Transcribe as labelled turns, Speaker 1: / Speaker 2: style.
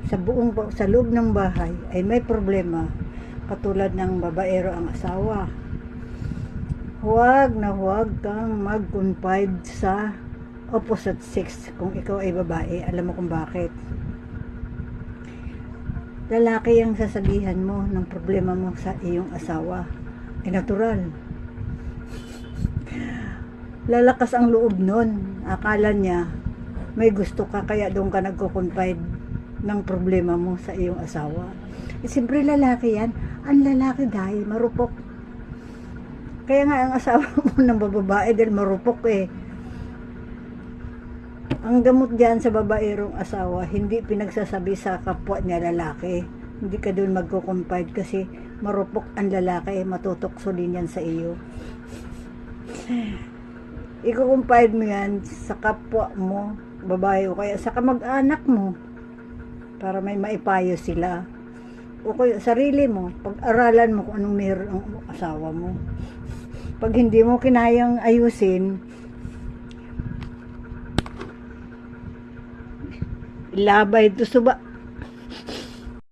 Speaker 1: sa loob ng bahay ay may problema, katulad ng babaero ang asawa, huwag na huwag kang mag-confide sa opposite sex kung ikaw ay babae. Alam mo kung bakit? Lalaki ang sasabihan mo ng problema mo sa iyong asawa. Natural. Lalakas ang loob nun. Akala niya may gusto ka, kaya doon ka nagko-confide ng problema mo sa iyong asawa. Siyempre lalaki yan. Ang lalaki dahil marupok. Kaya nga ang asawa mo ng babae dahil marupok eh. Ang gamot diyan sa babaerong asawa, hindi pinagsasabi sa kapwa niya lalaki. Hindi ka doon magko-confide kasi marupok ang lalaki, matutokso din yan sa iyo. Iko-confide mo yan sa kapwa mo, babae o kaya sa kamag-anak mo para may maipayo sila. O kaya sarili mo, pag-aralan mo kung anong meron ang asawa mo. Pag hindi mo kinayang ayusin, ilabay ito suba.